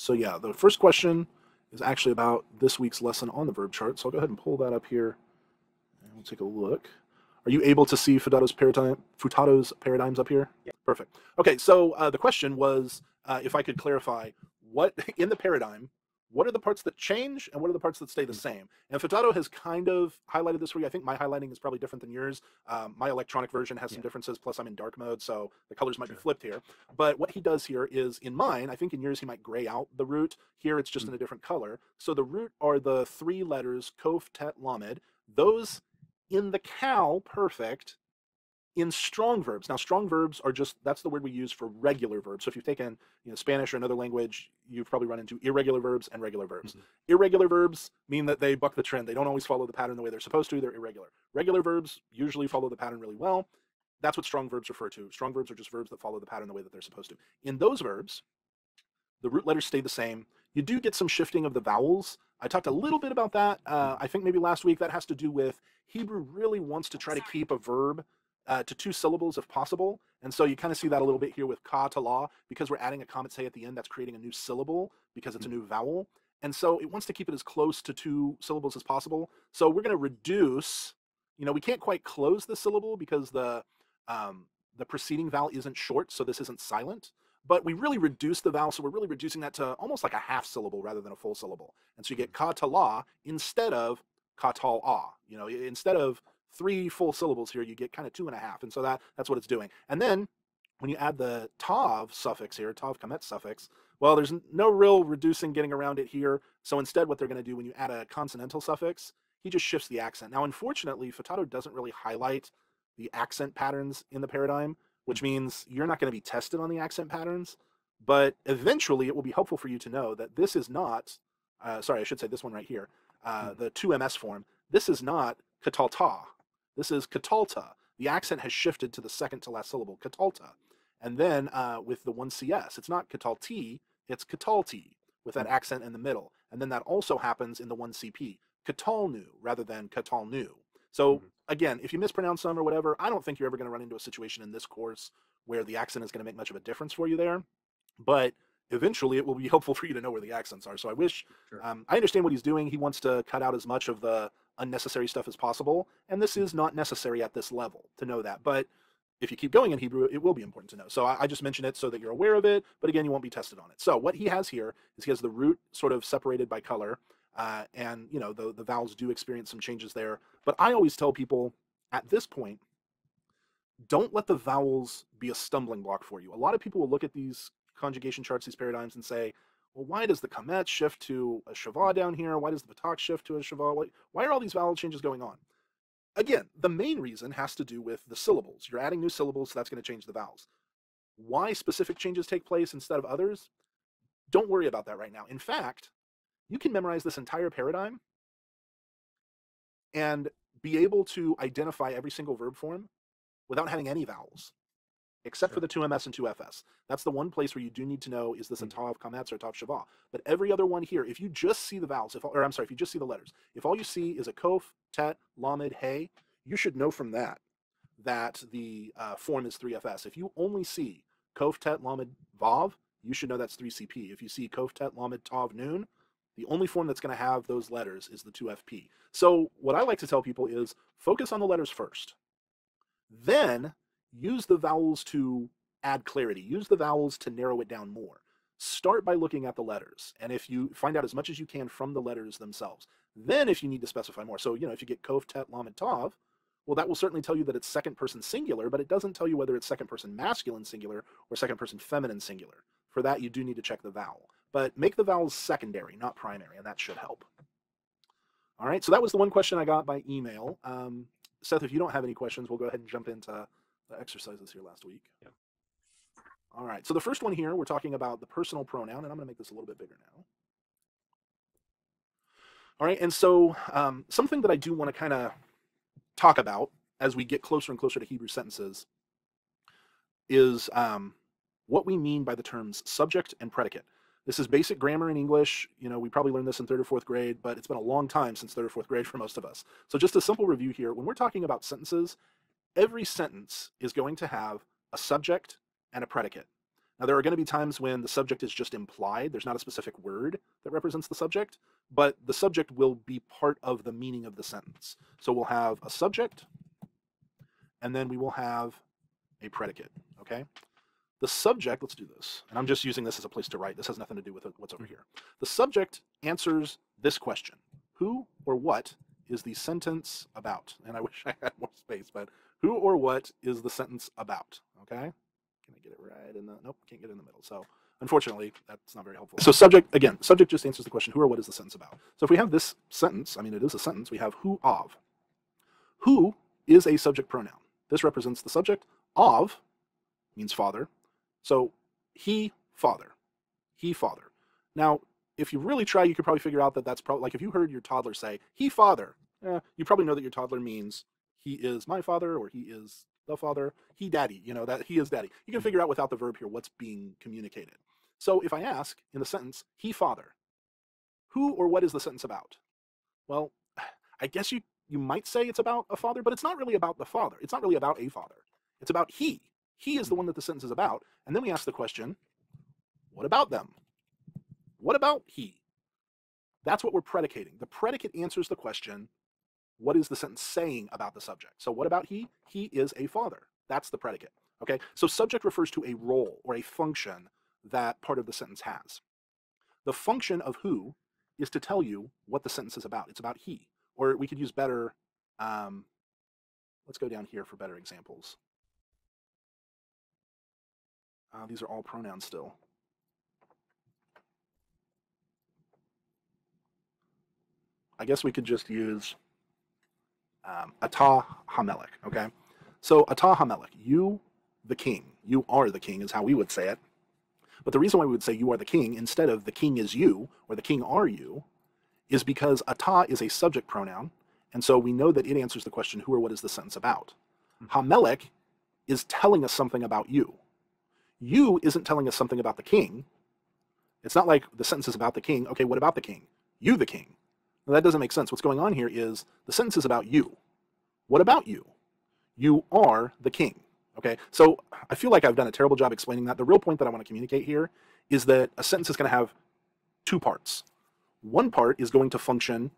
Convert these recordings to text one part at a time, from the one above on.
So yeah, the first question is actually about this week's lesson on the verb chart. So I'll go ahead and pull that up here and we'll take a look. Are you able to see Futato's paradigms up here? Yeah. Perfect. Okay, so the question was if I could clarify what in the paradigm, what are the parts that change and what are the parts that stay the same? And Futato has kind of highlighted this for you. I think my highlighting is probably different than yours. My electronic version has some differences, plus I'm in dark mode, so the colors might be flipped here. But what he does here is, in mine, I think in yours he might gray out the root. Here it's just in a different color. So the root are the three letters, Kof, Tet, Lamed. Those in the cow, perfect. In strong verbs, now strong verbs are just, that's the word we use for regular verbs. So if you've taken Spanish or another language, you've probably run into irregular verbs and regular verbs. Irregular verbs mean that they buck the trend. They don't always follow the pattern the way they're supposed to. They're irregular. Regular verbs usually follow the pattern really well. That's what strong verbs refer to. Strong verbs are just verbs that follow the pattern the way that they're supposed to. In those verbs, the root letters stay the same. You do get some shifting of the vowels. I talked a little bit about that. I think maybe last week. That has to do with Hebrew really wants to try to keep a verb to two syllables if possible. And so you kind of see that a little bit here with ka to la, because we're adding a comet say at the end, that's creating a new syllable because it's a new vowel. And so it wants to keep it as close to two syllables as possible. So we're going to reduce, we can't quite close the syllable because the preceding vowel isn't short, so this isn't silent. But we really reduce the vowel, so we're really reducing that to almost like a half syllable rather than a full syllable. And so you get ka ta la instead of ka tal ah. Instead of 3 full syllables here, you get kind of 2.5. And so that's what it's doing. And then when you add the tav suffix here, tav kamet suffix, well, there's no real reducing getting around it here. So instead, what they're going to do when you add a consonantal suffix, he just shifts the accent. Now, unfortunately, Futato doesn't really highlight the accent patterns in the paradigm, which means you're not going to be tested on the accent patterns. But eventually, it will be helpful for you to know that this is not, sorry, I should say this one right here, the 2ms form. This is not katalta. This is katalta. The accent has shifted to the second to last syllable, katalta. And then with the 1cs, it's not katalti, it's katalti, with that accent in the middle. And then that also happens in the 1cp, katalnu, rather than katalnu. So again, if you mispronounce some or whatever, I don't think you're ever going to run into a situation in this course where the accent is going to make much of a difference for you there. But eventually it will be helpful for you to know where the accents are. So I wish, I understand what he's doing. He wants to cut out as much of the unnecessary stuff as possible. And this is not necessary at this level to know that. But if you keep going in Hebrew, it will be important to know. So I just mention it so that you're aware of it. But again, you won't be tested on it. So what he has here is he has the root sort of separated by color. And the vowels do experience some changes there. But I always tell people at this point, don't let the vowels be a stumbling block for you. A lot of people will look at these conjugation charts, these paradigms, and say, well, why does the kamet shift to a shava down here? Why does the patak shift to a shava? Why are all these vowel changes going on? Again, the main reason has to do with the syllables. You're adding new syllables, so that's going to change the vowels. Why specific changes take place instead of others? Don't worry about that right now. In fact, you can memorize this entire paradigm and be able to identify every single verb form without having any vowels, except for the 2ms and 2fs. That's the one place where you do need to know, is this a tav kametz or tav shava? But every other one here, if you just see the vowels, if you just see the letters, if all you see is a kof, tet, lamed, hey, you should know from that the form is 3fs. If you only see kof, tet, lamed, vav, you should know that's 3cp. If you see kof, tet, lamed, tav, noon, the only form that's going to have those letters is the 2fp. So what I like to tell people is focus on the letters first. Then use the vowels to add clarity. Use the vowels to narrow it down more. Start by looking at the letters. And if you find out as much as you can from the letters themselves, then if you need to specify more. So, if you get kof, tet, lamed, tav, well, that will certainly tell you that it's second person singular, but it doesn't tell you whether it's second person masculine singular or second person feminine singular. For that, you do need to check the vowel. But make the vowels secondary, not primary, and that should help. All right, so that was the one question I got by email. Seth, if you don't have any questions, we'll go ahead and jump into the exercises here last week. Yeah. All right, so the first one here, we're talking about the personal pronoun, and I'm going to make this a little bit bigger now. All right, and so something that I do want to kind of talk about as we get closer and closer to Hebrew sentences is what we mean by the terms subject and predicate. This is basic grammar in English. We probably learned this in 3rd or 4th grade, but it's been a long time since 3rd or 4th grade for most of us. So just a simple review here. When we're talking about sentences, every sentence is going to have a subject and a predicate. Now, there are going to be times when the subject is just implied. There's not a specific word that represents the subject, but the subject will be part of the meaning of the sentence. So we'll have a subject, and then we will have a predicate, okay? The subject, let's do this, and I'm just using this as a place to write. This has nothing to do with what's over here. The subject answers this question: who or what is the sentence about? And I wish I had more space, but who or what is the sentence about, okay? Can I get it right in the, nope, can't get it in the middle. So unfortunately, that's not very helpful. So subject, again, subject just answers the question, who or what is the sentence about? So if we have this sentence, I mean, it is a sentence, we have who of. Who is a subject pronoun. This represents the subject. Of means father. So he, father. He, father. Now, if you really try, you could probably figure out that that's probably, like if you heard your toddler say, he, father, you probably know that your toddler means he is my father, or he is the father, he, daddy, you know, that he is daddy. You can figure out without the verb here what's being communicated. So if I ask in the sentence, he, father, who or what is the sentence about? Well, I guess you might say it's about a father, but it's not really about the father. It's not really about a father. It's about he. He is the one that the sentence is about. And then we ask the question, what about them? What about he? That's what we're predicating. The predicate answers the question, what is the sentence saying about the subject? So what about he? He is a father. That's the predicate. Okay, so subject refers to a role or a function that part of the sentence has. The function of who is to tell you what the sentence is about. It's about he. Or we could use better, let's go down here for better examples. These are all pronouns still. I guess we could just use Atah Hamelech, okay? So Atah Hamelech, you, the king. You are the king is how we would say it. But the reason why we would say you are the king instead of the king is you, or the king are you, is because Atah is a subject pronoun, and so we know that it answers the question, who or what is the sentence about? Hamelech is telling us something about you. You isn't telling us something about the king. It's not like the sentence is about the king. Okay, what about the king? You, the king. Now, that doesn't make sense. What's going on here is the sentence is about you. What about you? You are the king. Okay, so I feel like I've done a terrible job explaining that. The real point that I want to communicate here is that a sentence is going to have two parts. One part is going to function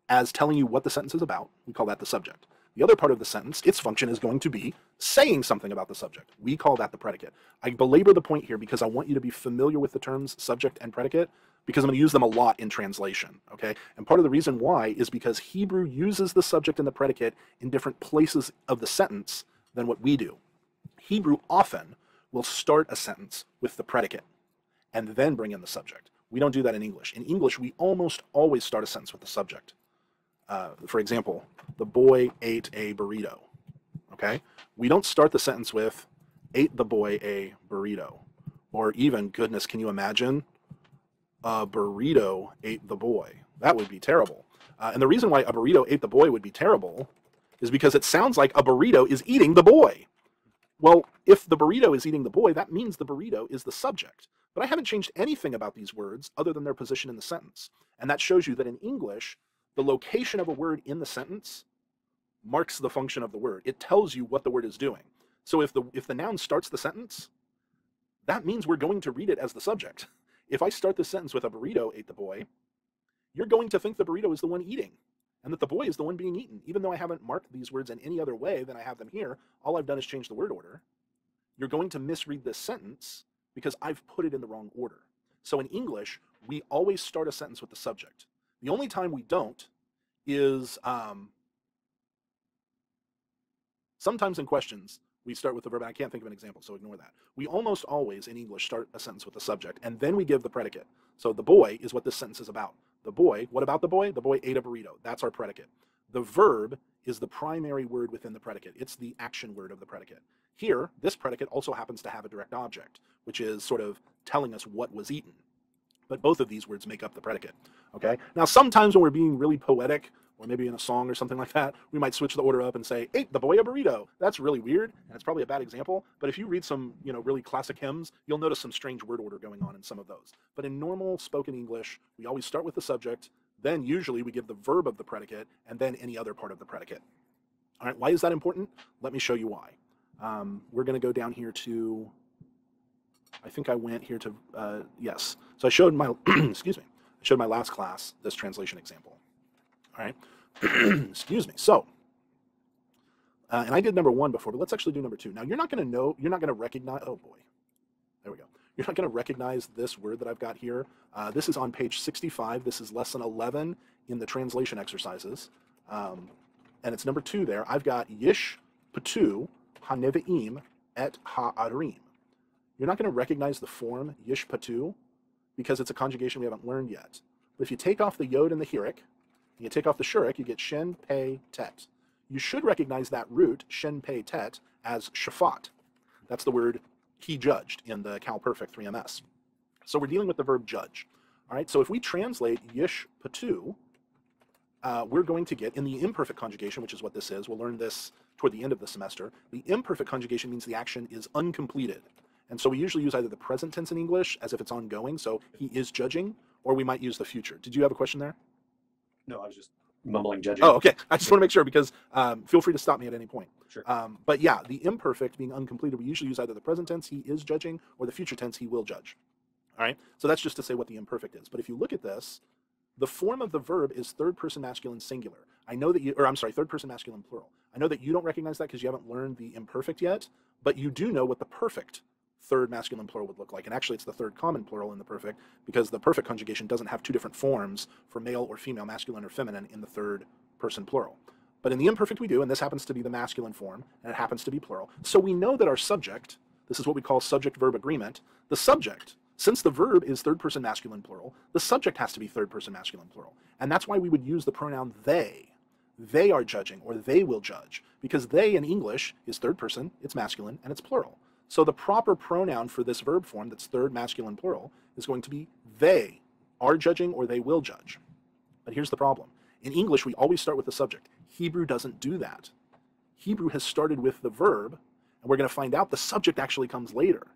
as telling you what the sentence is about. We call that the subject. The other part of the sentence, its function is going to be saying something about the subject. We call that the predicate. I belabor the point here because I want you to be familiar with the terms subject and predicate, because I'm going to use them a lot in translation, okay? And part of the reason why is because Hebrew uses the subject and the predicate in different places of the sentence than what we do. Hebrew often will start a sentence with the predicate and then bring in the subject. We don't do that in English. In English, we almost always start a sentence with the subject. For example, the boy ate a burrito, okay? We don't start the sentence with, ate the boy a burrito. Or even, goodness, can you imagine? A burrito ate the boy. That would be terrible. And the reason why a burrito ate the boy would be terrible is because it sounds like a burrito is eating the boy. Well, if the burrito is eating the boy, that means the burrito is the subject. But I haven't changed anything about these words other than their position in the sentence. And that shows you that in English, the location of a word in the sentence marks the function of the word. It tells you what the word is doing. So if the noun starts the sentence, that means we're going to read it as the subject. If I start this sentence with a burrito ate the boy, you're going to think the burrito is the one eating and that the boy is the one being eaten. Even though I haven't marked these words in any other way than I have them here, all I've done is change the word order. You're going to misread this sentence because I've put it in the wrong order. So in English, we always start a sentence with the subject. The only time we don't is sometimes in questions, we start with the verb, and I can't think of an example, so ignore that. We almost always, in English, start a sentence with the subject, and then we give the predicate. So the boy is what this sentence is about. The boy, what about the boy? The boy ate a burrito. That's our predicate. The verb is the primary word within the predicate. It's the action word of the predicate. Here, this predicate also happens to have a direct object, which is sort of telling us what was eaten. But both of these words make up the predicate, okay? Now, sometimes when we're being really poetic, or maybe in a song or something like that, we might switch the order up and say, ate the boy a burrito. That's really weird, and it's probably a bad example, but if you read some, really classic hymns, you'll notice some strange word order going on in some of those. But in normal spoken English, we always start with the subject, then usually we give the verb of the predicate, and then any other part of the predicate. All right, why is that important? Let me show you why. We're gonna go down here to I think I went here to, yes. So I showed my, excuse me, I showed my last class this translation example. All right. Excuse me. So, and I did number 1 before, but let's actually do number 2. Now, you're not going to know, you're not going to recognize, oh boy, there we go. You're not going to recognize this word that I've got here. This is on page 65. This is lesson 11 in the translation exercises. And it's number 2 there. I've got Yish Patu HaNevi'im et Ha'arim. You're not going to recognize the form Yish Patu because it's a conjugation we haven't learned yet. But if you take off the yod and the hirik, and you take off the shurik, you get shin, pei, tet. You should recognize that root, shin, pei, tet, as shafat. That's the word he judged in the Cal Perfect 3MS. So we're dealing with the verb judge. All right, so if we translate Yish Patu, we're going to get, in the imperfect conjugation, which is what this is, we'll learn this toward the end of the semester, the imperfect conjugation means the action is uncompleted. And so we usually use either the present tense in English as if it's ongoing, so he is judging, or we might use the future. Did you have a question there? No, I was just mumbling judging. Oh, okay. I just want to make sure because feel free to stop me at any point. Sure. But yeah, the imperfect being uncompleted, we usually use either the present tense, he is judging, or the future tense, he will judge. All right? So that's just to say what the imperfect is. But if you look at this, the form of the verb is third person masculine singular. I know that you, or I'm sorry, third person masculine plural. I know that you don't recognize that because you haven't learned the imperfect yet, but you do know what the perfect third masculine plural would look like. And actually it's the third common plural in the perfect because the perfect conjugation doesn't have 2 different forms for male or female, masculine or feminine in the third person plural. But in the imperfect we do, and this happens to be the masculine form, and it happens to be plural. So we know that our subject, this is what we call subject-verb agreement, the subject, since the verb is third person masculine plural, the subject has to be third person masculine plural. And that's why we would use the pronoun they. They are judging, or they will judge, because they in English is third person, it's masculine, and it's plural. So the proper pronoun for this verb form that's third masculine plural is going to be they are judging or they will judge. But here's the problem. In English, we always start with the subject. Hebrew doesn't do that. Hebrew has started with the verb, and we're going to find out the subject actually comes later.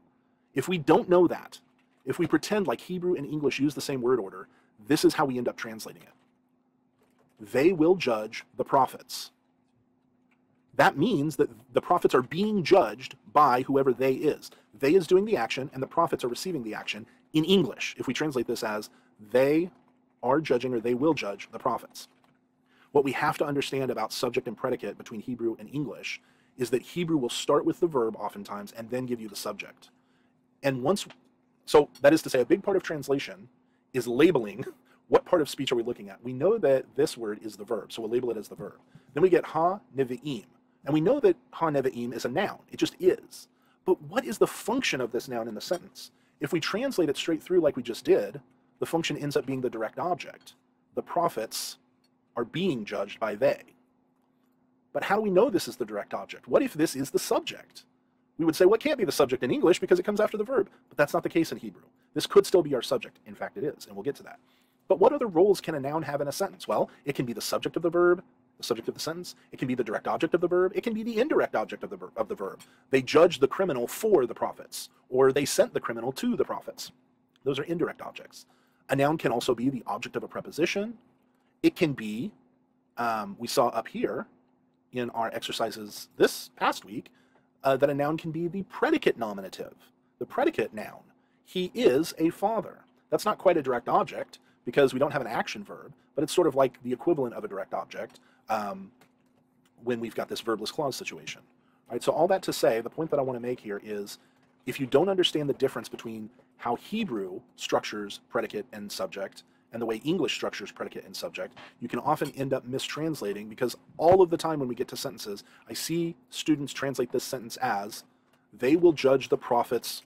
If we don't know that, if we pretend like Hebrew and English use the same word order, this is how we end up translating it. They will judge the prophets. That means that the prophets are being judged by whoever they is. They is doing the action, and the prophets are receiving the action in English. If we translate this as they are judging or they will judge the prophets. What we have to understand about subject and predicate between Hebrew and English is that Hebrew will start with the verb oftentimes and then give you the subject. And so that is to say, a big part of translation is labeling what part of speech are we looking at. We know that this word is the verb, so we'll label it as the verb. Then we get ha-nevi'im. And we know that ha-nevi'im is a noun. It just is. But what is the function of this noun in the sentence? If we translate it straight through like we just did, the function ends up being the direct object. The prophets are being judged by they. But how do we know this is the direct object? What if this is the subject? We would say, well, it can't be the subject in English because it comes after the verb. But that's not the case in Hebrew. This could still be our subject. In fact, it is, and we'll get to that. But what other roles can a noun have in a sentence? Well, it can be the subject of the verb, the subject of the sentence. It can be the direct object of the verb. It can be the indirect object of the verb. They judged the criminal for the prophets, or they sent the criminal to the prophets. Those are indirect objects. A noun can also be the object of a preposition. It can be, we saw up here in our exercises this past week, that a noun can be the predicate nominative, the predicate noun. He is a father. That's not quite a direct object because we don't have an action verb, but it's sort of like the equivalent of a direct object when we've got this verbless clause situation. All right, so all that to say, the point that I want to make here is if you don't understand the difference between how Hebrew structures predicate and subject and the way English structures predicate and subject, you can often end up mistranslating because all of the time when we get to sentences, I see students translate this sentence as, they will judge the prophets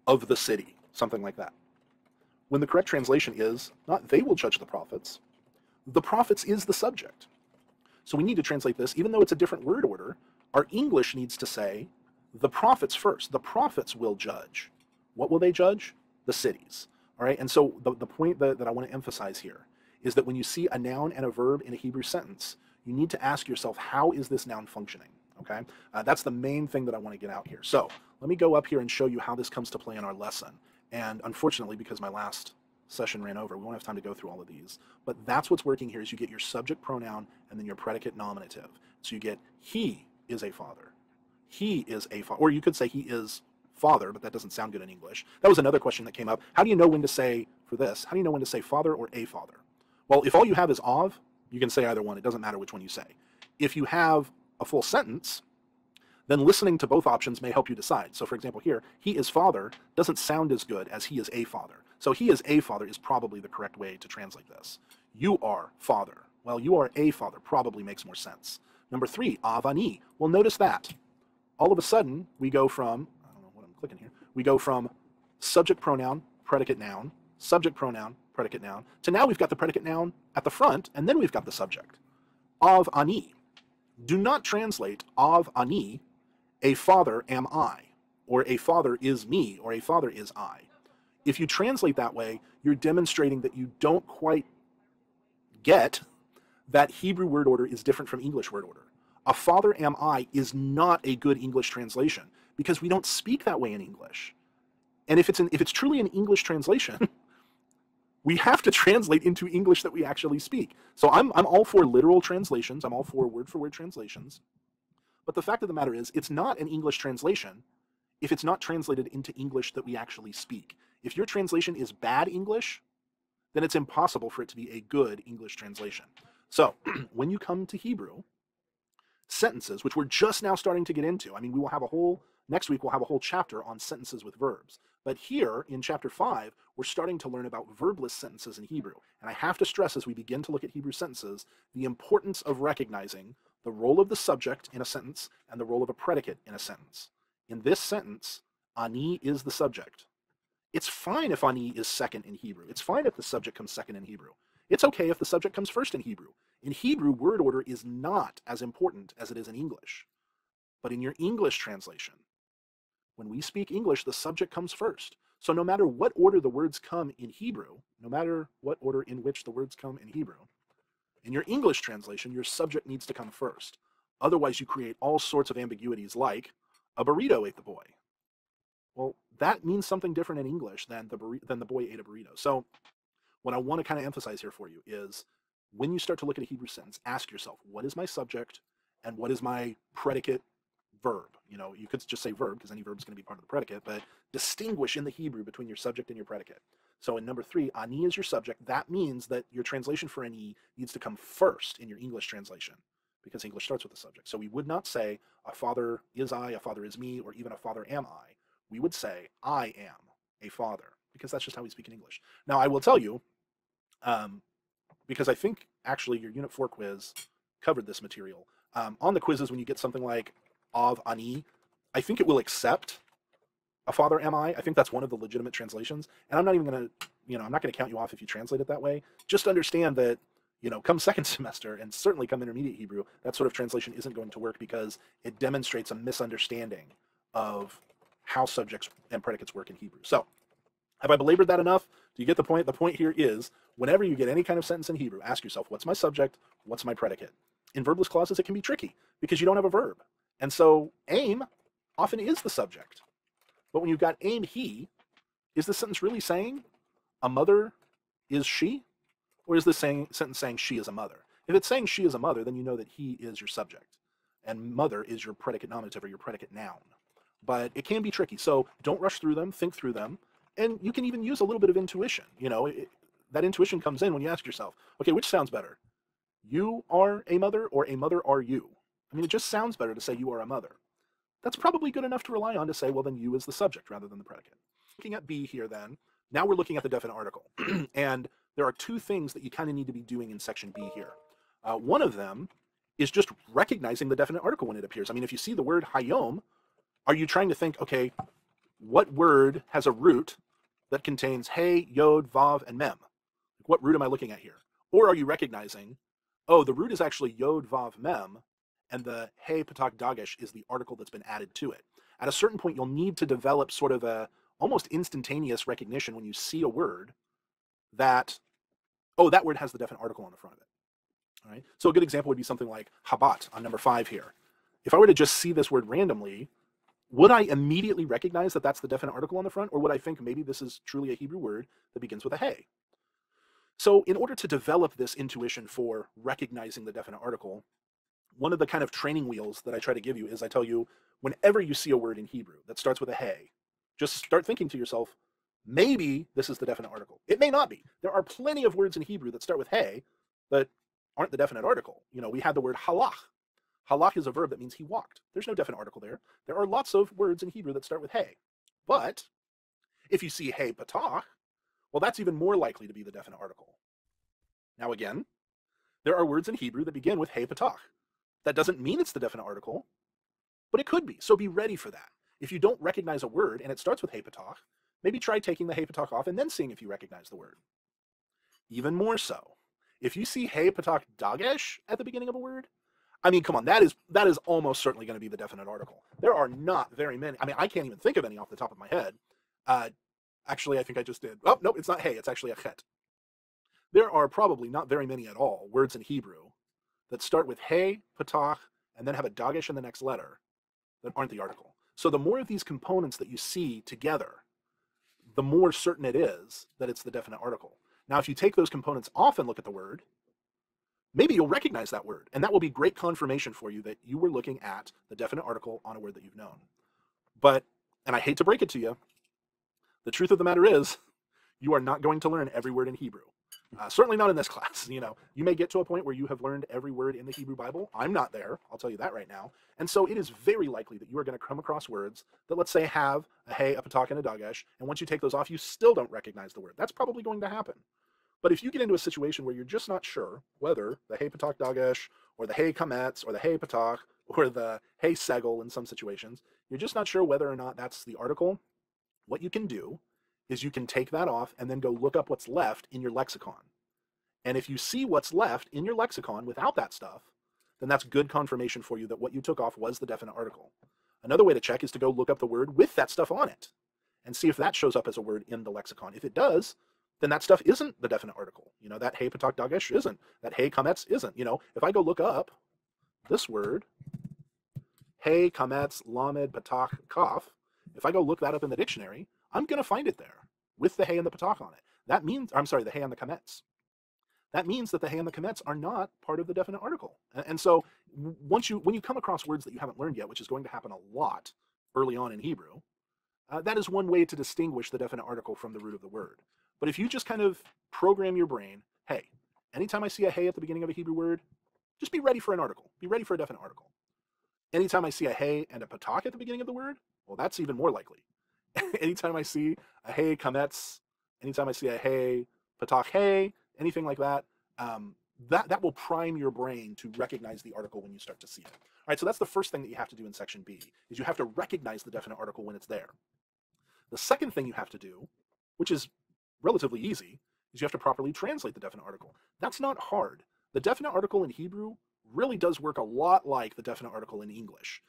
of the city, something like that. When the correct translation is not they will judge the prophets is the subject. So we need to translate this, even though it's a different word order, our English needs to say the prophets first. The prophets will judge. What will they judge? The cities. All right, and so the point that I want to emphasize here is that when you see a noun and a verb in a Hebrew sentence, you need to ask yourself, how is this noun functioning? Okay, that's the main thing that I want to get out here. So let me go up here and show you how this comes to play in our lesson. And unfortunately, because my last session ran over, we won't have time to go through all of these. But that's what's working here is you get your subject pronoun and then your predicate nominative. So you get he is a father. He is a father. Or you could say he is father, but that doesn't sound good in English. That was another question that came up. How do you know when to say, for this, how do you know when to say father or a father? Well, if all you have is of, you can say either one. It doesn't matter which one you say. If you have a full sentence, then listening to both options may help you decide. So for example here, he is father doesn't sound as good as he is a father. So he is a father is probably the correct way to translate this. You are father. Well, you are a father probably makes more sense. Number 3, av ani. Well, notice that. All of a sudden, we go from, I don't know what I'm clicking here, we go from subject pronoun, predicate noun, subject pronoun, predicate noun, to now we've got the predicate noun at the front, and then we've got the subject. Av ani. Do not translate av ani, a father am I, or a father is me, or a father is I. If you translate that way, you're demonstrating that you don't quite get that Hebrew word order is different from English word order. A father am I is not a good English translation because we don't speak that way in English. And if it's truly an English translation, we have to translate into English that we actually speak. So I'm all for literal translations. I'm all for word translations. But the fact of the matter is, it's not an English translation if it's not translated into English that we actually speak. If your translation is bad English, then it's impossible for it to be a good English translation. So when you come to Hebrew, sentences, which we're just now starting to get into, I mean, next week we'll have a whole chapter on sentences with verbs. But here in chapter 5, we're starting to learn about verbless sentences in Hebrew. And I have to stress as we begin to look at Hebrew sentences, the importance of recognizing the role of the subject in a sentence and the role of a predicate in a sentence. In this sentence, ani is the subject. It's fine if ani is second in Hebrew. It's fine if the subject comes second in Hebrew. It's okay if the subject comes first in Hebrew. In Hebrew, word order is not as important as it is in English. But in your English translation, when we speak English, the subject comes first. So no matter what order the words come in Hebrew, no matter what order in which the words come in Hebrew, in your English translation, your subject needs to come first. Otherwise, you create all sorts of ambiguities like, a burrito ate the boy. Well, that means something different in English than the boy ate a burrito. So what I want to kind of emphasize here for you is when you start to look at a Hebrew sentence, ask yourself, what is my subject and what is my predicate verb? You know, you could just say verb because any verb is going to be part of the predicate, but distinguish in the Hebrew between your subject and your predicate. So in number 3, ani is your subject. That means that your translation for ani needs to come first in your English translation because English starts with the subject. So we would not say a father is I, a father is me, or even a father am I. We would say I am a father because that's just how we speak in English. Now I will tell you, because I think actually your Unit 4 quiz covered this material. On the quizzes, when you get something like of ani, I think it will accept a father am I. I think that's one of the legitimate translations. And I'm not even going to, I'm not going to count you off if you translate it that way. Just understand that, come second semester and certainly come intermediate Hebrew, that sort of translation isn't going to work because it demonstrates a misunderstanding of how subjects and predicates work in Hebrew. So have I belabored that enough? Do you get the point? The point here is whenever you get any kind of sentence in Hebrew, ask yourself, what's my subject? What's my predicate? In verbless clauses, it can be tricky because you don't have a verb. And so aim often is the subject. But when you've got aim he, is the sentence really saying a mother is she? Or is this sentence saying she is a mother? If it's saying she is a mother, then you know that he is your subject. And mother is your predicate nominative or your predicate noun. But it can be tricky. So don't rush through them, think through them. And you can even use a little bit of intuition. That intuition comes in when you ask yourself, okay, which sounds better? You are a mother or a mother are you? I mean, it just sounds better to say you are a mother. That's probably good enough to rely on to say, well, then you is the subject rather than the predicate. Looking at B here then, now we're looking at the definite article. And there are 2 things that you kind of need to be doing in section B here. One of them is just recognizing the definite article when it appears. I mean, if you see the word hayom, are you trying to think, okay, what word has a root that contains hey, yod, vav, and mem? What root am I looking at here? Or are you recognizing, oh, the root is actually yod, vav, mem, and the hey, patak, dagesh is the article that's been added to it. At a certain point, you'll need to develop sort of a almost instantaneous recognition when you see a word that, oh, that word has the definite article on the front of it. All right? So a good example would be something like habat on number 5 here. If I were to just see this word randomly, would I immediately recognize that that's the definite article on the front? Or would I think maybe this is truly a Hebrew word that begins with a hey? So in order to develop this intuition for recognizing the definite article, one of the kind of training wheels that I try to give you is I tell you, whenever you see a word in Hebrew that starts with a hey, just start thinking to yourself, maybe this is the definite article. It may not be. There are plenty of words in Hebrew that start with hey that aren't the definite article. You know, we had the word halach. Halach is a verb that means he walked. There's no definite article there. There are lots of words in Hebrew that start with hey. But if you see hey patach, well, that's even more likely to be the definite article. Now again, there are words in Hebrew that begin with hey patach. That doesn't mean it's the definite article, but it could be. So be ready for that. If you don't recognize a word and it starts with hey patach, maybe try taking the hey patach off and then seeing if you recognize the word. Even more so, if you see hey patach dagesh at the beginning of a word, I mean, come on, that is almost certainly going to be the definite article. There are not very many. I mean, I can't even think of any off the top of my head. Actually, I think I just did. Oh, no, it's not hey, it's actually a chet. There are probably not very many at all words in Hebrew that start with hey, patach, and then have a dagesh in the next letter that aren't the article. So the more of these components that you see together, the more certain it is that it's the definite article. Now, if you take those components off and look at the word, maybe you'll recognize that word, and that will be great confirmation for you that you were looking at the definite article on a word that you've known. But, and I hate to break it to you, the truth of the matter is, you are not going to learn every word in Hebrew. Certainly not in this class. You know, you may get to a point where you have learned every word in the Hebrew Bible. I'm not there. I'll tell you that right now. And so it is very likely that you are going to come across words that, let's say, have a hey, a patach, and a dagesh, and once you take those off, you still don't recognize the word. That's probably going to happen. But if you get into a situation where you're just not sure whether the hey patach dagesh, or the hey kametz, or the hey patach, or the hey segel in some situations, you're just not sure whether or not that's the article, what you can do is you can take that off and then go look up what's left in your lexicon. And if you see what's left in your lexicon without that stuff, then that's good confirmation for you that what you took off was the definite article. Another way to check is to go look up the word with that stuff on it and see if that shows up as a word in the lexicon. If it does, then that stuff isn't the definite article. You know, that hey patach dagesh isn't. That hey kametz isn't. You know, if I go look up this word, hey kametz lamed patach kaf, if I go look that up in the dictionary, I'm going to find it there with the hey and the patach on it. That means, I'm sorry, the hey and the kametz. That means that the hey and the kametz are not part of the definite article. And so when you come across words that you haven't learned yet, which is going to happen a lot early on in Hebrew, that is one way to distinguish the definite article from the root of the word. But if you just kind of program your brain, hey, anytime I see a hey at the beginning of a Hebrew word, just be ready for an article. Be ready for a definite article. Anytime I see a hey and a patach at the beginning of the word, well, that's even more likely. Anytime I see a hey kametz, anytime I see a hey patach hey, anything like that, that will prime your brain to recognize the article when you start to see it. All right, so that's the first thing that you have to do in section B, is you have to recognize the definite article when it's there. The second thing you have to do, which is relatively easy, is you have to properly translate the definite article. That's not hard. The definite article in Hebrew really does work a lot like the definite article in English.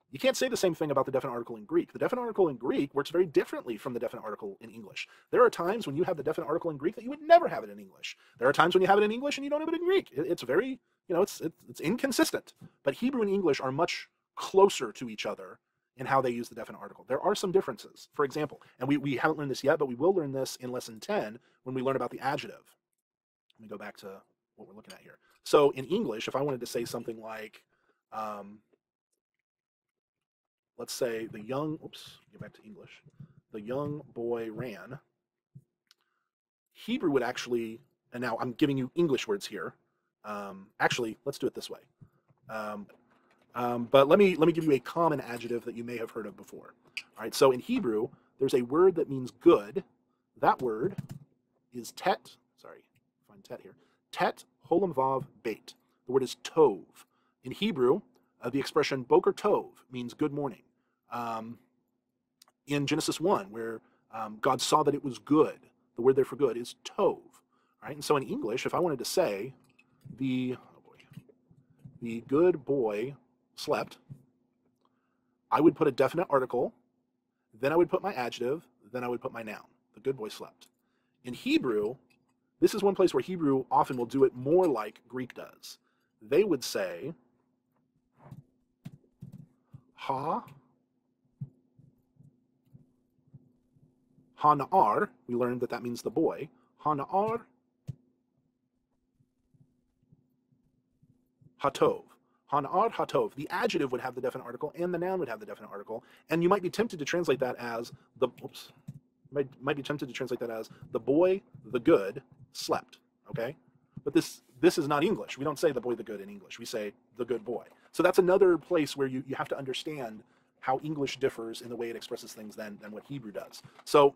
You can't say the same thing about the definite article in Greek. The definite article in Greek works very differently from the definite article in English. There are times when you have the definite article in Greek that you would never have it in English. There are times when you have it in English and you don't have it in Greek. It's very, you know, it's inconsistent. But Hebrew and English are much closer to each other in how they use the definite article. There are some differences. For example, and we haven't learned this yet, but we will learn this in lesson 10 when we learn about the adjective. Let me go back to what we're looking at here. So in English, if I wanted to say something like, let's say the young, get back to English. The young boy ran. Hebrew would actually, and now I'm giving you English words here. Actually, let's do it this way. But let me give you a common adjective that you may have heard of before. All right, so in Hebrew, there's a word that means good. That word is tet, sorry, find tet here. Tet holam vav beit. The word is tov. In Hebrew, the expression boker tov means good morning. In Genesis 1, where God saw that it was good, the word there for good is tov. Right? And so in English, if I wanted to say the good boy slept, I would put a definite article, then I would put my adjective, then I would put my noun. The good boy slept. In Hebrew, this is one place where Hebrew often will do it more like Greek does. They would say, ha-na'ar, we learned that means the boy. Ha-na'ar, ha-tov. Hanar hatov. The adjective would have the definite article and the noun would have the definite article. And you might be tempted to translate that as the, oops, might be tempted to translate that as the boy, the good, slept, okay? But this is not English. We don't say the boy, the good in English. We say the good boy. So that's another place where you have to understand how English differs in the way it expresses things than what Hebrew does. So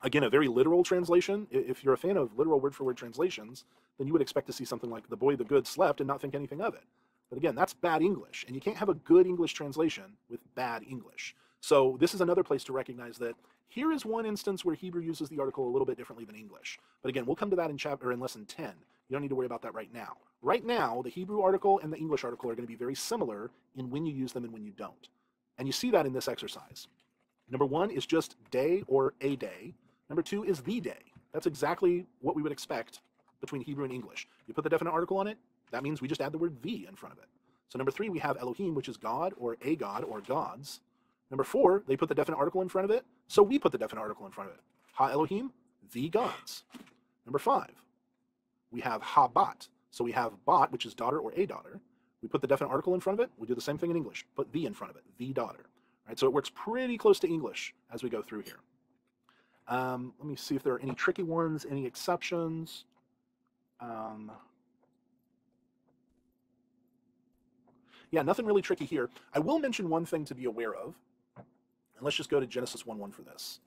again, a very literal translation. If you're a fan of literal word-for-word translations, then you would expect to see something like the boy, the good, slept and not think anything of it. But again, that's bad English, and you can't have a good English translation with bad English. So this is another place to recognize that here is one instance where Hebrew uses the article a little bit differently than English. But again, we'll come to that in lesson 10. You don't need to worry about that right now. Right now, the Hebrew article and the English article are going to be very similar in when you use them and when you don't. And you see that in this exercise. Number one is just day or a day. Number two is the day. That's exactly what we would expect between Hebrew and English. You put the definite article on it, that means we just add the word the in front of it. So number three, we have Elohim, which is God or gods. Number four, they put the definite article in front of it, so we put the definite article in front of it. Ha Elohim, the gods. Number five, we have ha bat. So we have bat, which is daughter or a daughter. We put the definite article in front of it. We do the same thing in English. Put the in front of it, the daughter. Right, so it works pretty close to English as we go through here. Let me see if there are any tricky ones, any exceptions. Yeah, nothing really tricky here. I will mention one thing to be aware of. And let's just go to Genesis 1:1 for this.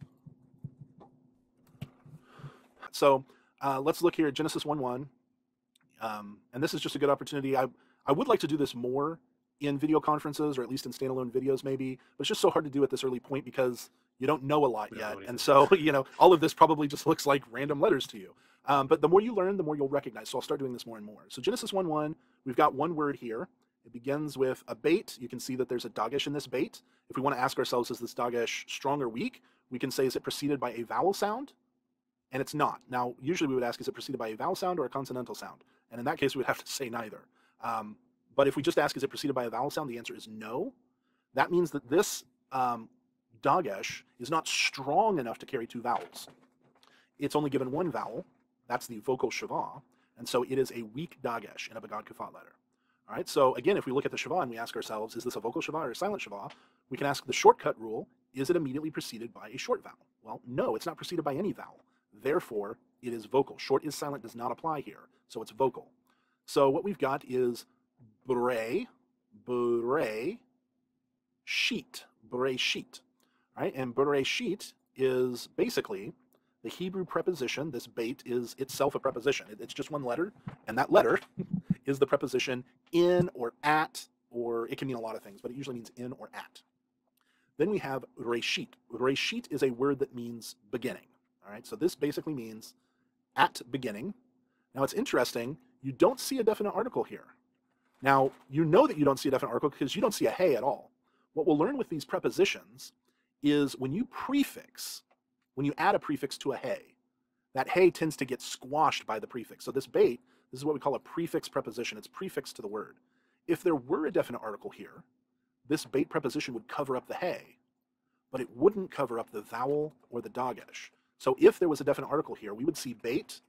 So let's look here at Genesis 1:1. And this is just a good opportunity. I would like to do this more in video conferences, or at least in standalone videos maybe, but it's just so hard to do at this early point because you don't know a lot yet. And so, all of this probably just looks like random letters to you. But the more you learn, the more you'll recognize. So I'll start doing this more and more. So Genesis 1:1, we've got one word here. It begins with a bait. You can see that there's a dagesh in this bait. If we want to ask ourselves, is this dagesh strong or weak? We can say, is it preceded by a vowel sound? And it's not. Now, usually we would ask, is it preceded by a vowel sound or a consonantal sound? And in that case, we would have to say neither. But if we just ask, is it preceded by a vowel sound? The answer is no. That means that this dagesh is not strong enough to carry two vowels. It's only given one vowel. That's the vocal shava. And so it is a weak dagesh in a bagad kufat letter. All right, so again, if we look at the shava and we ask ourselves, is this a vocal shava or a silent shava? We can ask the shortcut rule, is it immediately preceded by a short vowel? Well, no, it's not preceded by any vowel. Therefore, it is vocal. Short is silent does not apply here, so it's vocal. So what we've got is bure, sheet, bure sheet. All right, and bure sheet is basically the Hebrew preposition. This bait is itself a preposition. It's just one letter, and that letter is the preposition in or at, or it can mean a lot of things, but it usually means in or at. Then we have reshit. Reshit is a word that means beginning. All right, so this basically means at beginning. Now it's interesting, you don't see a definite article here. Now, you know that you don't see a definite article because you don't see a hey at all. What we'll learn with these prepositions is when you add a prefix to a hey, that hey tends to get squashed by the prefix. So this bait, this is what we call a prefix preposition. It's prefixed to the word. If there were a definite article here, this bait preposition would cover up the hey, but it wouldn't cover up the vowel or the dagesh. So if there was a definite article here, we would see bait,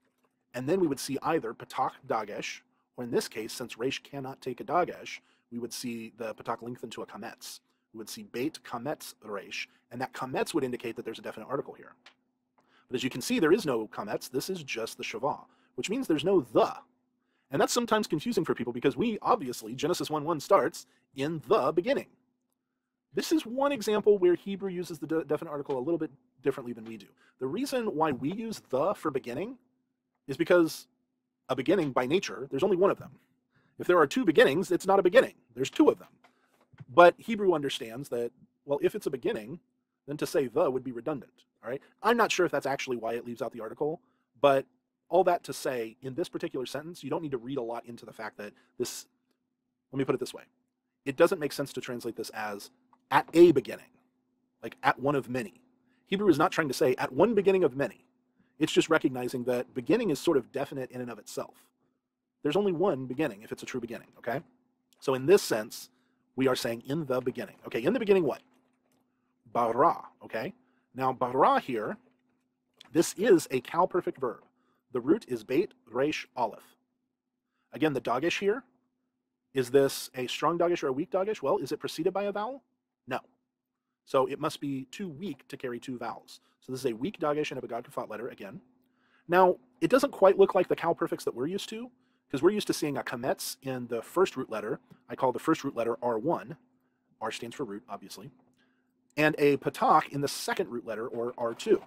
and then we would see either patak dagesh, or in this case, since resh cannot take a dagesh, we would see the patak lengthen to a kametz. We would see bait kametz resh, and that kametz would indicate that there's a definite article here. But as you can see, there is no kametz. This is just the shava, which means there's no the. And that's sometimes confusing for people because we obviously, Genesis 1:1 starts in the beginning. This is one example where Hebrew uses the definite article a little bit differently than we do. The reason why we use the for beginning is because a beginning, by nature, there's only one of them. If there are two beginnings, it's not a beginning. There's two of them. But Hebrew understands that, well, if it's a beginning, then to say the would be redundant. All right. I'm not sure if that's actually why it leaves out the article, but all that to say, in this particular sentence, you don't need to read a lot into the fact that this, let me put it this way. It doesn't make sense to translate this as at a beginning, like at one of many. Hebrew is not trying to say at one beginning of many. It's just recognizing that beginning is sort of definite in and of itself. There's only one beginning if it's a true beginning, okay? So in this sense, we are saying in the beginning. Okay, in the beginning what? Bara, okay? Now bara here, this is a cow-perfect verb. The root is beit, resh, aleph. Again, the dagesh here Is this a strong dogish or a weak dogish? Well, is it preceded by a vowel? No. So it must be too weak to carry two vowels. So this is a weak dogish and a begod kafat letter again. Now, it doesn't quite look like the cow prefix that we're used to, because we're used to seeing a kametz in the first root letter. I call the first root letter R1. R stands for root, obviously. And a patak in the second root letter, or R2.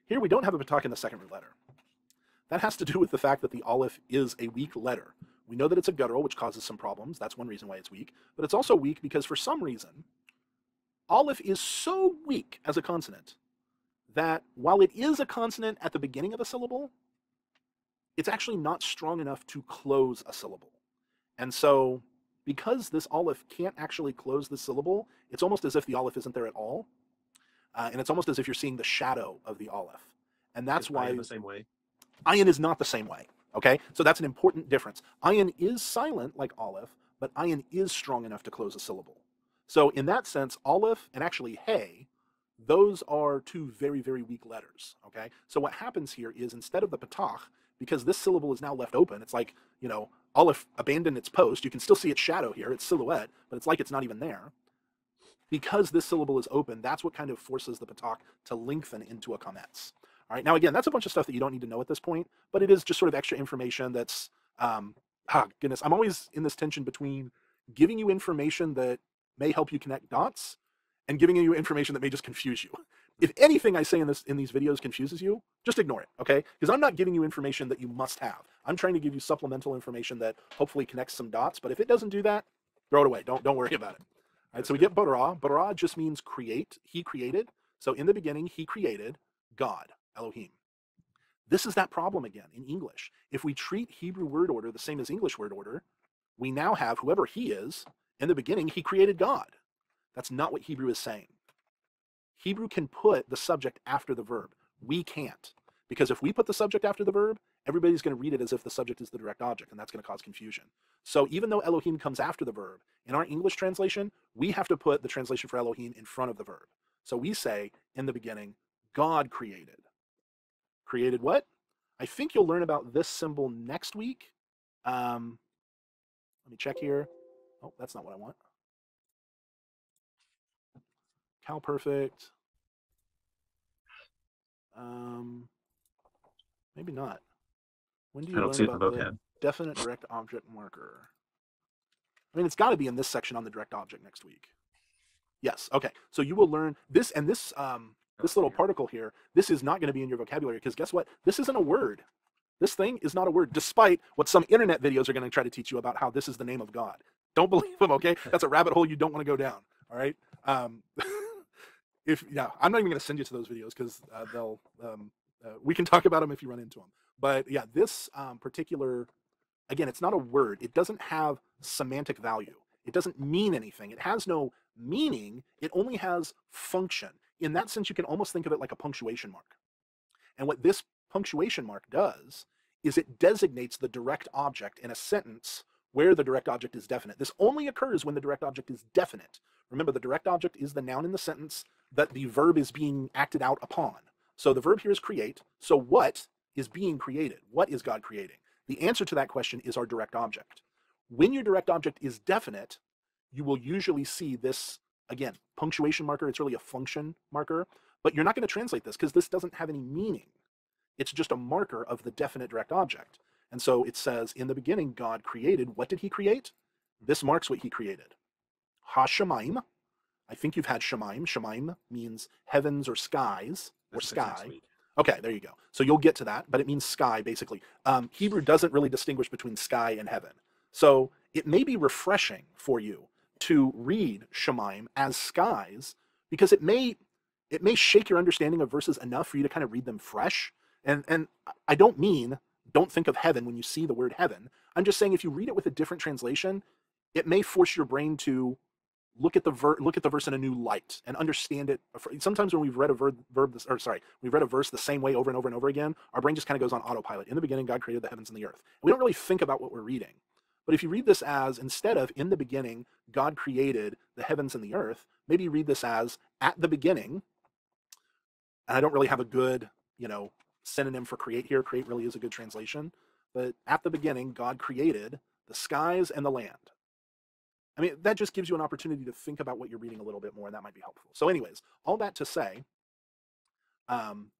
Here we don't have a patak in the second root letter. That has to do with the fact that the aleph is a weak letter. We know that it's a guttural, which causes some problems. That's one reason why it's weak. But it's also weak because for some reason, aleph is so weak as a consonant that while it is a consonant at the beginning of a syllable, it's actually not strong enough to close a syllable. And so because this aleph can't actually close the syllable, it's almost as if the aleph isn't there at all. And it's almost as if you're seeing the shadow of the aleph. And that's why the same way. Ayin is not the same way. Okay, so that's an important difference. Ayin is silent like aleph, but ayin is strong enough to close a syllable. So in that sense, aleph and actually hey, those are two very, very weak letters. Okay, so what happens here is instead of the patach, because this syllable is now left open, it's like, you know, aleph abandoned its post. You can still see its shadow here, its silhouette, but it's like it's not even there. Because this syllable is open, that's what kind of forces the patach to lengthen into a kametz. All right, now again, that's a bunch of stuff that you don't need to know at this point, but it is just sort of extra information that's, goodness, I'm always in this tension between giving you information that may help you connect dots and giving you information that may just confuse you. If anything I say in these videos confuses you, just ignore it, okay? Because I'm not giving you information that you must have. I'm trying to give you supplemental information that hopefully connects some dots, but if it doesn't do that, throw it away. Don't worry about it. All right, so we get bara. Bara just means create. He created. So in the beginning, he created God, Elohim. This is that problem again in English. If we treat Hebrew word order the same as English word order, we now have whoever he is, in the beginning, he created God. That's not what Hebrew is saying. Hebrew can put the subject after the verb. We can't. Because if we put the subject after the verb, everybody's going to read it as if the subject is the direct object, and that's going to cause confusion. So even though Elohim comes after the verb, in our English translation, we have to put the translation for Elohim in front of the verb. So we say, in the beginning, God created. Created what? I think you'll learn about this symbol next week. Let me check here. Oh, that's not what I want. Cal perfect. Maybe not. When do you learn about the definite direct object marker? I mean, it's got to be in this section on the direct object next week. Yes. Okay. So you will learn this, and this little particle here. This is not going to be in your vocabulary because guess what? This isn't a word. This thing is not a word, despite what some internet videos are going to try to teach you about how this is the name of God. Don't believe them. Okay, that's a rabbit hole you don't want to go down. All right. I'm not even going to send you to those videos because they'll. We can talk about them if you run into them. But yeah, this particular, again, it's not a word. It doesn't have semantic value. It doesn't mean anything. It has no meaning. It only has function. In that sense, you can almost think of it like a punctuation mark. And what this punctuation mark does is it designates the direct object in a sentence where the direct object is definite. This only occurs when the direct object is definite. Remember, the direct object is the noun in the sentence that the verb is being acted out upon. So the verb here is create. So what is being created? What is God creating? The answer to that question is our direct object. When your direct object is definite, you will usually see this, again, punctuation marker. It's really a function marker, but you're not going to translate this because this doesn't have any meaning. It's just a marker of the definite direct object. And so it says, in the beginning, God created. What did he create? This marks what he created. Ha-shemaim. I think you've had shemaim. Shemaim means heavens or skies or sky. Okay, there you go. So you'll get to that, but it means sky, basically. Hebrew doesn't really distinguish between sky and heaven. So it may be refreshing for you to read shemaim as skies because it may shake your understanding of verses enough for you to kind of read them fresh. And I don't mean don't think of heaven when you see the word heaven. I'm just saying if you read it with a different translation, it may force your brain to look at the verse in a new light and understand it. Sometimes when we've read a we've read a verse the same way over and over and over again, our brain just kind of goes on autopilot. In the beginning, God created the heavens and the earth. We don't really think about what we're reading. But if you read this as, instead of in the beginning, God created the heavens and the earth, maybe you read this as at the beginning. And I don't really have a good, synonym for create here. Create really is a good translation. But at the beginning, God created the skies and the land. I mean, that just gives you an opportunity to think about what you're reading a little bit more, and that might be helpful. So anyways, all that to say,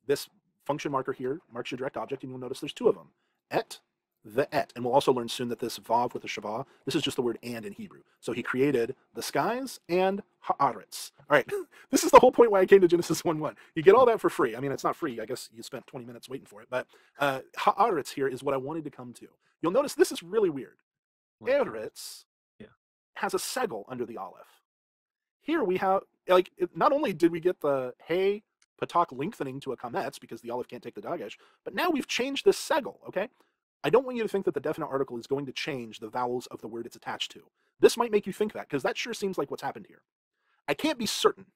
this function marker here marks your direct object, and you'll notice there's two of them, et, the et. And we'll also learn soon that this vav with the shavah, this is just the word and in Hebrew. So he created the skies and haaretz. All right, this is the whole point why I came to Genesis 1:1. You get all that for free. I mean, it's not free. I guess you spent 20 minutes waiting for it. But haaretz here is what I wanted to come to. You'll notice this is really weird. Eretz has a segel under the aleph. Here we have, like, not only did we get the hey, patak lengthening to a kametz because the aleph can't take the dagesh, but now we've changed this segel, okay? I don't want you to think that the definite article is going to change the vowels of the word it's attached to. This might make you think that, because that sure seems like what's happened here. I can't be certain,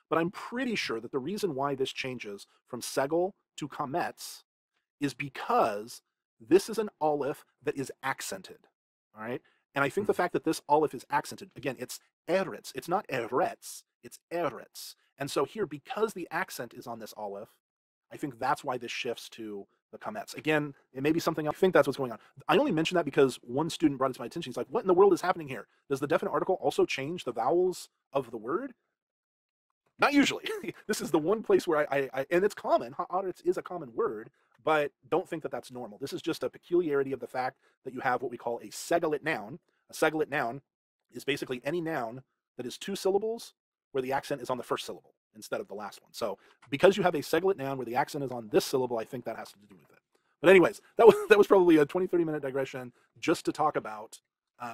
but I'm pretty sure that the reason why this changes from segel to kametz is because this is an aleph that is accented, all right? And I think the fact that this aleph is accented, again, it's eretz. It's not eretz, it's eretz. And so here, because the accent is on this aleph, I think that's why this shifts to the kametz. Again, it may be something else. I think that's what's going on. I only mention that because one student brought it to my attention. He's like, what in the world is happening here? Does the definite article also change the vowels of the word? Not usually. This is the one place where and it's common. Haaretz is a common word, but don't think that that's normal. This is just a peculiarity of the fact that you have what we call a segelit noun. A segelit noun is basically any noun that is two syllables where the accent is on the first syllable instead of the last one. So because you have a segelit noun where the accent is on this syllable, I think that has to do with it. But anyways, that was probably a 20-30 minute digression just to talk about, where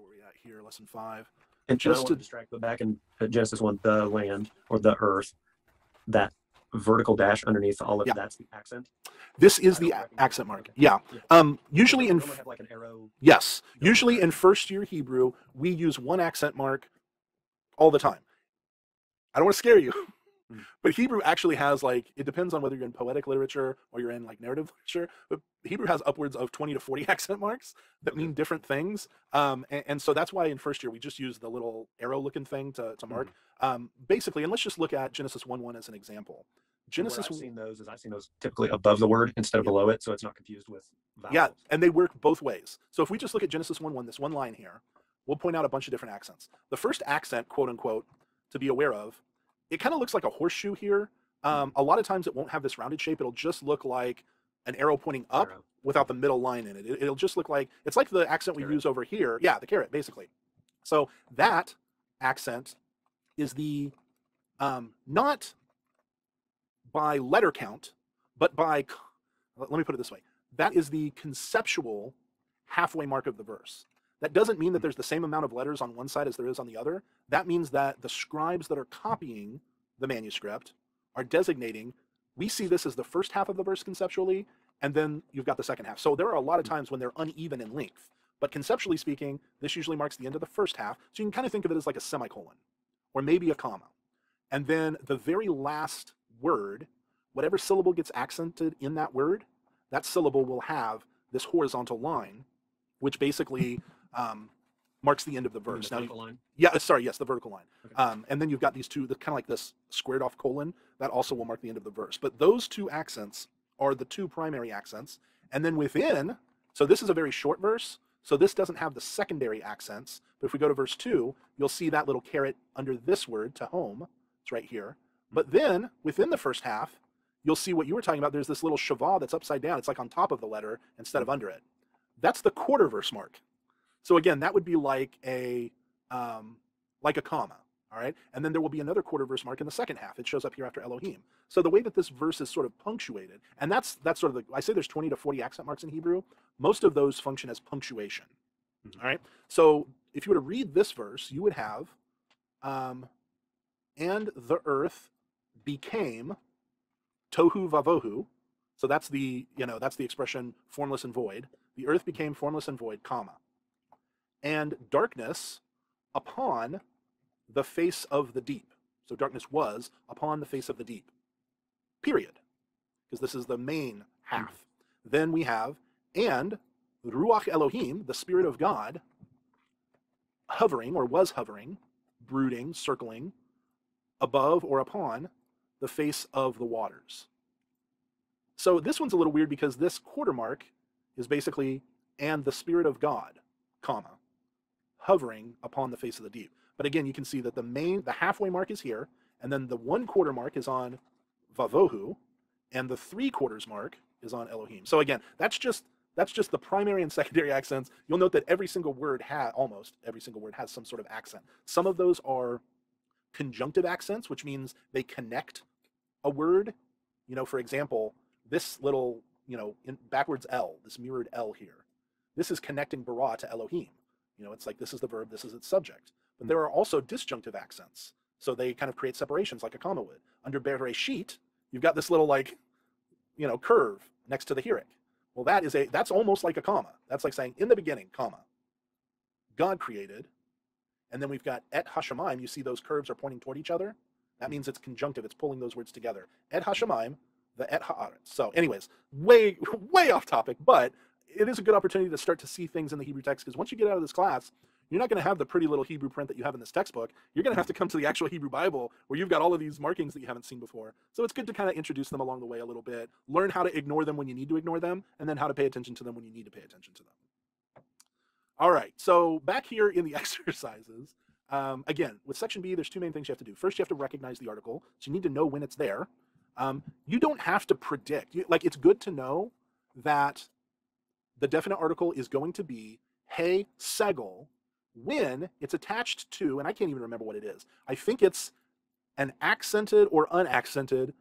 were we at here, lesson 5. And just to distract, but back in Genesis 1, the land or the earth, that vertical dash underneath all of that's the accent. This is the accent mark. Yeah. Usually in have like an arrow. Yes. Usually in first year Hebrew, we use one accent mark all the time. I don't want to scare you, but Hebrew actually has, like, it depends on whether you're in poetic literature or you're in like narrative literature, but Hebrew has upwards of 20 to 40 accent marks that mean different things. And so that's why in first year we just use the little arrow looking thing to mark. Basically, and let's just look at Genesis 1:1 as an example. Genesis. I've seen those typically above the word instead of below it, so it's not confused with vowels. Yeah, and they work both ways. So if we just look at Genesis 1:1, this one line here, we'll point out a bunch of different accents. The first accent, quote unquote, to be aware of, it kind of looks like a horseshoe here. A lot of times it won't have this rounded shape. It'll just look like an arrow pointing up without the middle line in it. It'll just look like, it's like the accent we use over here. Yeah, the caret, basically. So that accent is the, not by letter count, but by, let me put it this way. That is the conceptual halfway mark of the verse. That doesn't mean that there's the same amount of letters on one side as there is on the other. That means that the scribes that are copying the manuscript are designating, we see this as the first half of the verse conceptually, and then you've got the second half. So there are a lot of times when they're uneven in length, but conceptually speaking, this usually marks the end of the first half. So you can kind of think of it as like a semicolon, or maybe a comma. And then the very last word, whatever syllable gets accented in that word, that syllable will have this horizontal line, which basically marks the end of the verse. The vertical line? Yeah, sorry, yes, the vertical line. Okay. And then you've got these two, kind of like this squared off colon, that also will mark the end of the verse. But those two accents are the two primary accents. And then within, so this is a very short verse, so this doesn't have the secondary accents. But if we go to verse 2, you'll see that little caret under this word, to home. It's right here. But then within the first half, you'll see what you were talking about. There's this little shavah that's upside down. It's like on top of the letter instead of under it. That's the quarter verse mark. So again, that would be like a comma, all right? And then there will be another quarter verse mark in the second half. It shows up here after Elohim. So the way that this verse is sort of punctuated, and that's sort of I say there's 20 to 40 accent marks in Hebrew. Most of those function as punctuation, all right? So if you were to read this verse, you would have, and the earth became tohu vavohu. So that's the expression formless and void. The earth became formless and void, comma. And darkness upon the face of the deep. So darkness was upon the face of the deep, period. Because this is the main half. Then we have, and Ruach Elohim, the Spirit of God, hovering, or was hovering, brooding, circling, above or upon the face of the waters. So this one's a little weird because this quarter mark is basically, and the Spirit of God, comma. hovering upon the face of the deep. But again, you can see that the halfway mark is here, and then the 1/4 mark is on Vavohu, and the 3/4 mark is on Elohim. So again, that's just the primary and secondary accents. You'll note that almost every single word has some sort of accent. Some of those are conjunctive accents, which means they connect a word. For example, this little, in backwards L, this mirrored L here, this is connecting bara to Elohim. It's like this is the verb, this is its subject. But there are also disjunctive accents. So they kind of create separations like a comma would. Under Bereshit, you've got this little curve next to the hirik. Well, that's almost like a comma. That's like saying in the beginning, comma. God created. And then we've got et hashamayim. You see those curves are pointing toward each other? That means it's conjunctive. It's pulling those words together. Et hashamayim, the et haaretz. So anyways, way off topic, but it is a good opportunity to start to see things in the Hebrew text, because once you get out of this class, you're not going to have the pretty little Hebrew print that you have in this textbook. You're going to have to come to the actual Hebrew Bible where you've got all of these markings that you haven't seen before. So it's good to kind of introduce them along the way a little bit, learn how to ignore them when you need to ignore them, and then how to pay attention to them when you need to pay attention to them. All right, so back here in the exercises, again, with section B, there's two main things you have to do. First, you have to recognize the article, so you need to know when it's there. You don't have to predict. It's good to know that the definite article is going to be hey segel when it's attached to, and I can't even remember what it is. I think it's an accented or unaccented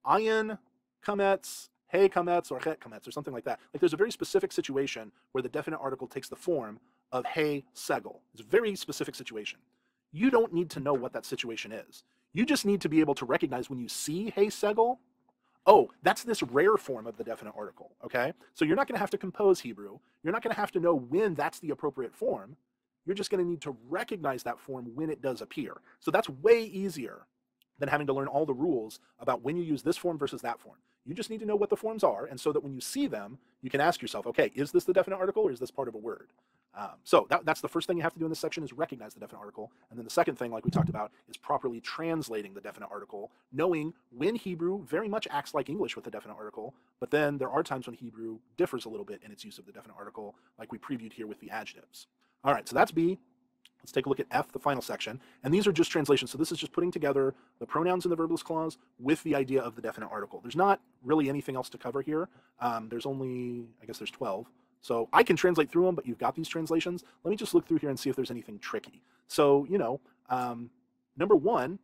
ayin kametz, hey kametz, or het kametz, or something like that. There's a very specific situation where the definite article takes the form of hey segel. It's a very specific situation. You don't need to know what that situation is. You just need to be able to recognize when you see hey segel, oh, that's this rare form of the definite article, okay? So you're not going to have to compose Hebrew. You're not going to have to know when that's the appropriate form. You're just going to need to recognize that form when it does appear. So that's way easier than having to learn all the rules about when you use this form versus that form. You just need to know what the forms are, and so that when you see them, you can ask yourself, okay, is this the definite article or is this part of a word? So that's the first thing you have to do in this section, is recognize the definite article. And then the second thing, like we talked about, is properly translating the definite article, knowing when Hebrew very much acts like English with the definite article, but then there are times when Hebrew differs a little bit in its use of the definite article, like we previewed here with the adjectives. All right, so that's B. Let's take a look at F, the final section. And these are just translations. So this is just putting together the pronouns in the verbless clause with the idea of the definite article. There's not really anything else to cover here. There's 12. So I can translate through them, but you've got these translations. Let me just look through here and see if there's anything tricky. So, number one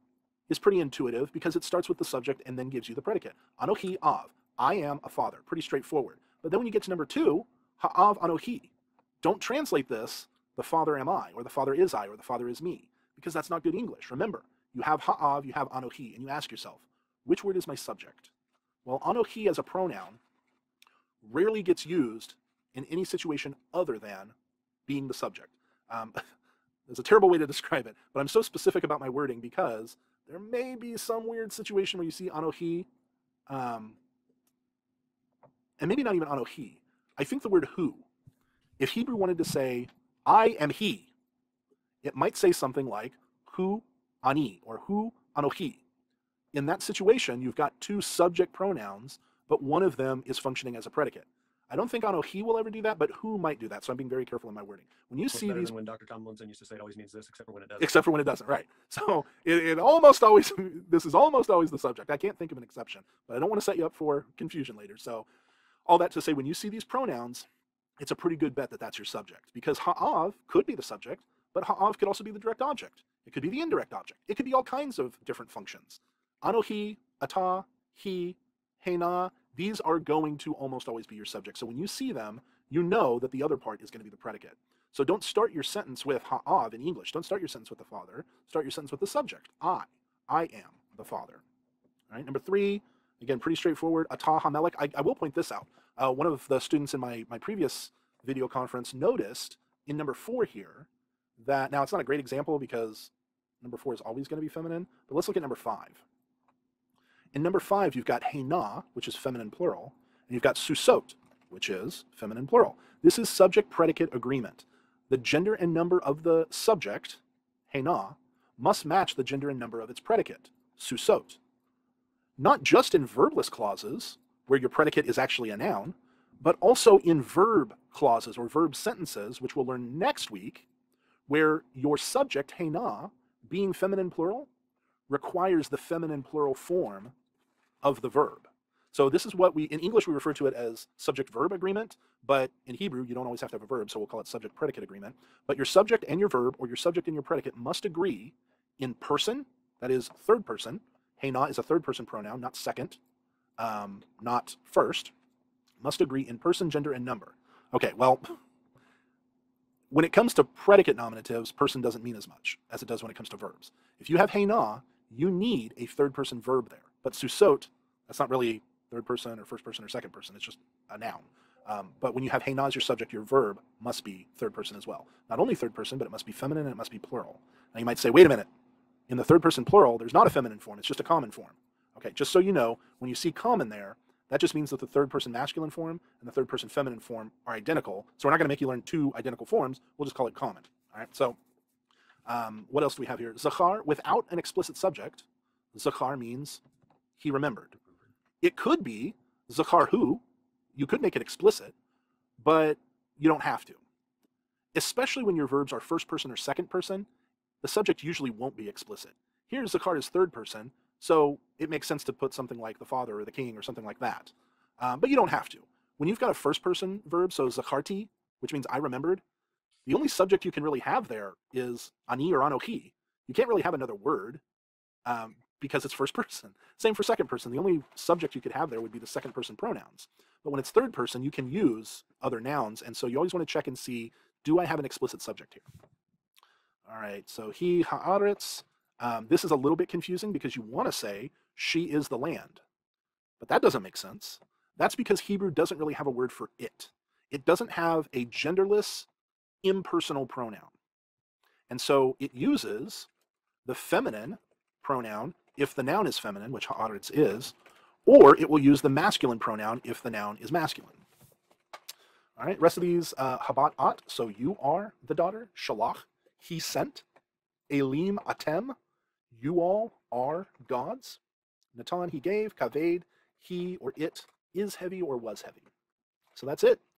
is pretty intuitive because it starts with the subject and then gives you the predicate. Anohi av, I am a father. Pretty straightforward. But then when you get to number two, ha'av anohi, don't translate this, the father am I, or the father is I, or the father is me, because that's not good English. Remember, you have ha'av, you have anohi, and you ask yourself, which word is my subject? Well, anohi as a pronoun rarely gets used in any situation other than being the subject. There's a terrible way to describe it, but I'm so specific about my wording because there may be some weird situation where you see anohi, and maybe not even anohi. I think the word who. If Hebrew wanted to say, I am he, it might say something like, hu ani, or hu anohi. In that situation, you've got two subject pronouns, but one of them is functioning as a predicate. I don't think anohi will ever do that, but who might do that, so I'm being very careful in my wording. When you see these... When Dr. Tomlinson used to say it always means this, except for when it doesn't. Except for when it doesn't, right. So it almost always, this is almost always the subject. I can't think of an exception, but I don't want to set you up for confusion later. So all that to say, when you see these pronouns, it's a pretty good bet that that's your subject, because ha'av could be the subject, but ha'av could also be the direct object. It could be the indirect object. It could be all kinds of different functions. Anohi, ata, he, hena, these are going to almost always be your subject. So when you see them, you know that the other part is going to be the predicate. So don't start your sentence with ha'av in English. Don't start your sentence with the father. Start your sentence with the subject. I am the father. All right, number three, again, pretty straightforward. Ata hamelech. I will point this out. One of the students in my previous video conference noticed in number 4 here that, now it's not a great example because number 4 is always going to be feminine, but let's look at number 5. In number 5, you've got hena, which is feminine plural, and you've got susot, which is feminine plural. This is subject-predicate agreement. The gender and number of the subject, hena, must match the gender and number of its predicate, susot. Not just in verbless clauses, where your predicate is actually a noun, but also in verb clauses or verb sentences, which we'll learn next week, where your subject, hena, being feminine plural, requires the feminine plural form of the verb. So this is what in English, we refer to it as subject-verb agreement, but in Hebrew, you don't always have to have a verb, so we'll call it subject-predicate agreement. But your subject and your verb, or your subject and your predicate, must agree in person, that is third person. Hena is a third person pronoun, not second, not first. Must agree in person, gender, and number. Okay, well, when it comes to predicate nominatives, person doesn't mean as much as it does when it comes to verbs. If you have hena, you need a third person verb there. But susot, that's not really third person or first person or second person, it's just a noun. But when you have hena as your subject, your verb must be third person as well. Not only third person, but it must be feminine and it must be plural. Now you might say, wait a minute, in the third person plural, there's not a feminine form, it's just a common form. Okay, just so you know, when you see common there, that just means that the third person masculine form and the third person feminine form are identical. So we're not going to make you learn two identical forms, we'll just call it common. All right, so what else do we have here? Zakhar, without an explicit subject, Zakhar means he remembered. It could be Zakhar who, you could make it explicit, but you don't have to. Especially when your verbs are first person or second person, the subject usually won't be explicit. Here, Zakhar is third person, so it makes sense to put something like the father or the king or something like that. But you don't have to. When you've got a first person verb, so Zakharti, which means I remembered, the only subject you can really have there is ani or anochi. You can't really have another word because it's first person. Same for second person. The only subject you could have there would be the second person pronouns. But when it's third person, you can use other nouns. And so you always want to check and see, do I have an explicit subject here? All right, so he haaretz. This is a little bit confusing because you want to say she is the land. But that doesn't make sense. That's because Hebrew doesn't really have a word for it. It doesn't have a genderless, impersonal pronoun. And so it uses the feminine pronoun if the noun is feminine, which haaretz is, or it will use the masculine pronoun if the noun is masculine. All right, rest of these, habat at, so you are the daughter, shalach, he sent, elim atem, you all are gods, natan, he gave, kaved, he or it is heavy or was heavy. So that's it.